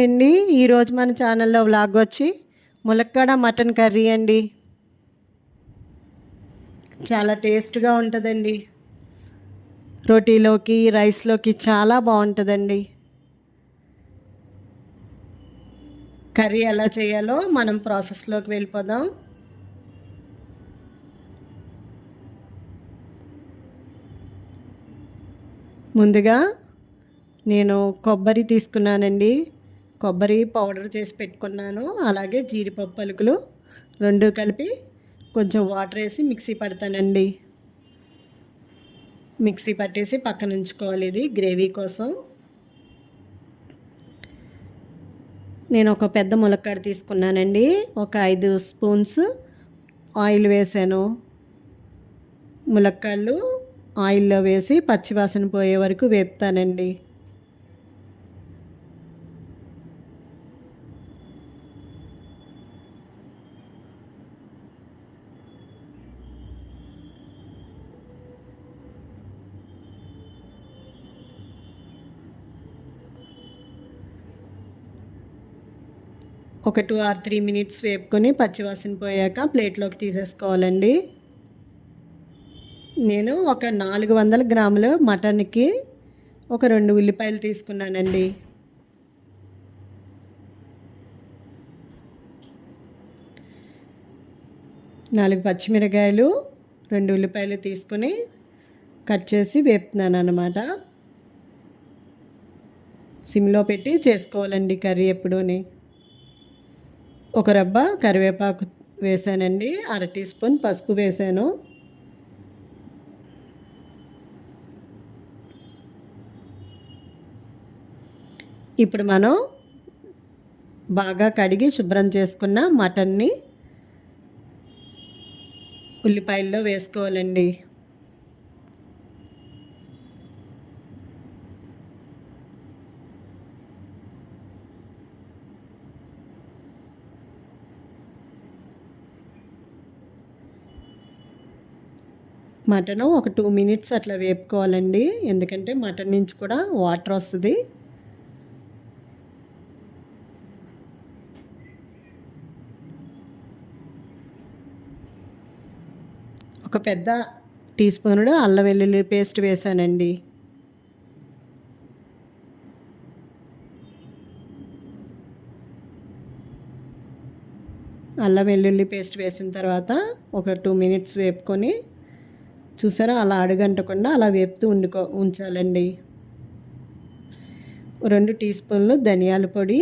అండి. ఈరోజు మన ఛానల్లో వ్లాగ్ వచ్చి ములక్కాడ మటన్ కర్రీ అండి. చాలా టేస్ట్గా ఉంటుందండి. రోటీలోకి రైస్లోకి చాలా బాగుంటుందండి. కర్రీ ఎలా చేయాలో మనం ప్రాసెస్లోకి వెళ్ళిపోదాం. ముందుగా నేను కొబ్బరి తీసుకున్నానండి. కొబ్బరి పౌడర్ చేసి పెట్టుకున్నాను. అలాగే జీడిపప్పు పలుకులు 2 కలిపి కొంచెం వాటర్ వేసి మిక్సీ పడతానండి. మిక్సీ పట్టేసి పక్కన ఉంచుకోవాలి. ఇది గ్రేవీ కోసం. నేను ఒక పెద్ద ములక్కాడ తీసుకున్నానండి. ఒక 5 స్పూన్స్ ఆయిల్ వేసాను. ములక్కాడలు ఆయిల్లో వేసి పచ్చివాసన పోయే వరకు వేపుతానండి. ఒక 2 or 3 మినిట్స్ వేపుకొని పచ్చివాసన పోయాక ప్లేట్లోకి తీసేసుకోవాలండి. నేను ఒక 400 గ్రాముల మటన్కి ఒక 2 ఉల్లిపాయలు తీసుకున్నానండి. నాలుగు పచ్చిమిరకాయలు 2 ఉల్లిపాయలు తీసుకొని కట్ చేసి వేపుతున్నాను అన్నమాట. సిమ్లో పెట్టి చేసుకోవాలండి కర్రీ ఎప్పుడూని. ఒక రబ్బ కరివేపాకు వేసానండి. 1/2 టీ స్పూన్ పసుపు వేసాను. ఇప్పుడు మనం బాగా కడిగి శుభ్రం చేసుకున్న మటన్ని ఉల్లిపాయల్లో వేసుకోవాలండి. మటను ఒక 2 మినిట్స్ అట్లా వేపుకోవాలండి. ఎందుకంటే మటన్ నుంచి కూడా వాటర్ వస్తుంది. ఒక పెద్ద టీ స్పూనుడు అల్లం వెల్లుల్లి పేస్ట్ వేసానండి. అల్లం వెల్లుల్లి పేస్ట్ వేసిన తర్వాత ఒక 2 మినిట్స్ వేపుకొని చూసారా అలా అడుగంటకుండా అలా వేపుతూ ఉంచాలండి. 2 టీ స్పూన్లు ధనియాల పొడి,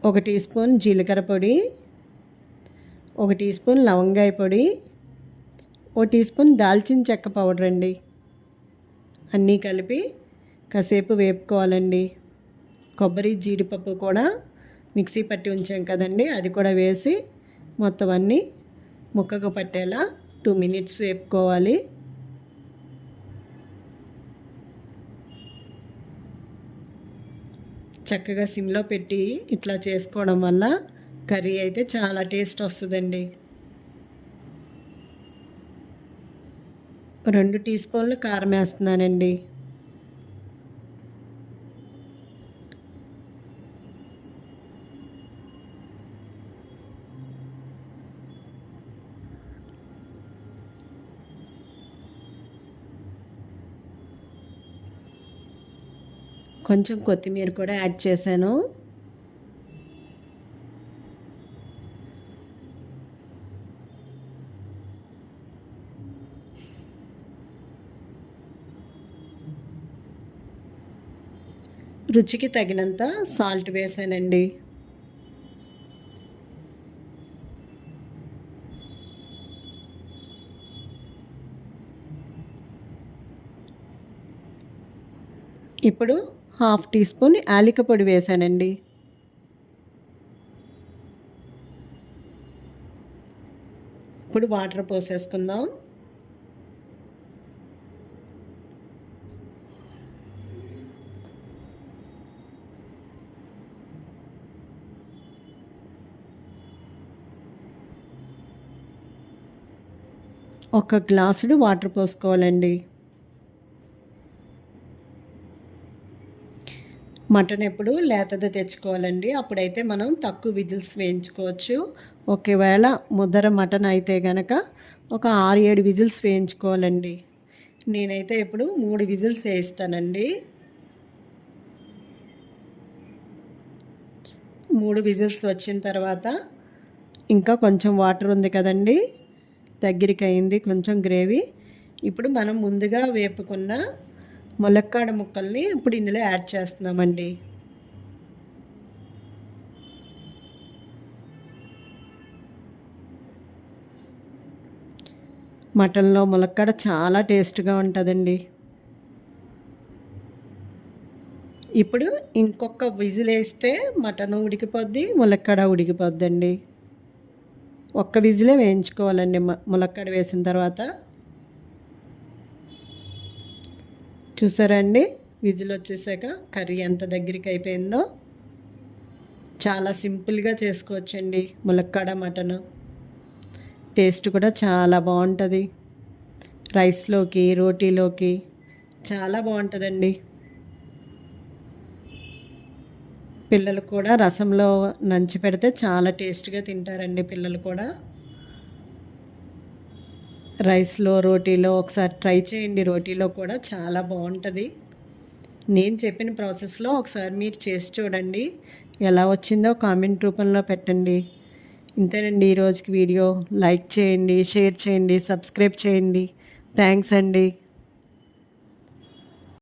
1 టీ స్పూన్ జీలకర్ర పొడి, 1 టీ స్పూన్ లవంగాయ పొడి, 1 టీ స్పూన్ దాల్చిన చెక్క పౌడర్ అండి. అన్నీ కలిపి కాసేపు వేపుకోవాలండి. కొబ్బరి జీడిపప్పు కూడా మిక్సీ పట్టి ఉంచాం కదండి, అది కూడా వేసి మొత్తం అన్నీ ముక్కకు పట్టేలా 2 మినిట్స్ వేపుకోవాలి. చక్కగా సిమ్లో పెట్టి ఇట్లా చేసుకోవడం వల్ల కర్రీ అయితే చాలా టేస్ట్ వస్తుందండి. 2 టీ స్పూన్లు కారం వేస్తున్నానండి. కొంచెం కొత్తిమీర కూడా యాడ్ చేశాను. రుచికి తగినంత సాల్ట్ వేసానండి. ఇప్పుడు 1/2 టీ స్పూన్ యాలక పొడి వేసానండి. ఇప్పుడు వాటర్ పోసేసుకుందాం. ఒక గ్లాసుడు వాటర్ పోసుకోవాలండి. మటన్ ఎప్పుడు లేతది తెచ్చుకోవాలండి. అప్పుడైతే మనం తక్కువ విజిల్స్ వేయించుకోవచ్చు. ఒకవేళ ముద్దర మటన్ అయితే గనక ఒక 6, 7 విజిల్స్ వేయించుకోవాలండి. నేనైతే ఇప్పుడు 3 విజిల్స్ వేయిస్తానండి. 3 విజిల్స్ వచ్చిన తర్వాత ఇంకా కొంచెం వాటర్ ఉంది కదండి, దగ్గరికి అయింది కొంచెం గ్రేవీ. ఇప్పుడు మనం ముందుగా వేపుకున్న ములక్కాడ ముక్కల్ని ఇప్పుడు ఇందులో యాడ్ చేస్తున్నామండి. మటన్లో ములక్కాడ చాలా టేస్ట్గా ఉంటుందండి. ఇప్పుడు ఇంకొక విజిల్ వేస్తే మటన్ ఉడికిపోద్ది, ములక్కాడ ఉడికిపోద్దండి. ఒక్క విజిలే వేయించుకోవాలండి ములక్కాడ వేసిన తర్వాత. చూసారా అండి, విజిల్ వచ్చేసాక కర్రీ ఎంత దగ్గరికి అయిపోయిందో. చాలా సింపుల్గా చేసుకోవచ్చండి ములక్కాడ మటను. టేస్ట్ కూడా చాలా బాగుంటుంది. రైస్లోకి, రోటీలోకి చాలా బాగుంటుందండి. పిల్లలు కూడా రసంలో నంచి పెడితే చాలా టేస్ట్గా తింటారండి పిల్లలు కూడా. రైస్లో, రోటీలో ఒకసారి ట్రై చేయండి. రోటీలో కూడా చాలా బాగుంటుంది. నేను చెప్పిన ప్రాసెస్లో ఒకసారి మీరు చేసి చూడండి. ఎలా వచ్చిందో కామెంట్ రూపంలో పెట్టండి. ఇంతేనండి ఈరోజుకి వీడియో. లైక్ చేయండి, షేర్ చేయండి, సబ్స్క్రైబ్ చేయండి. థ్యాంక్స్ అండి.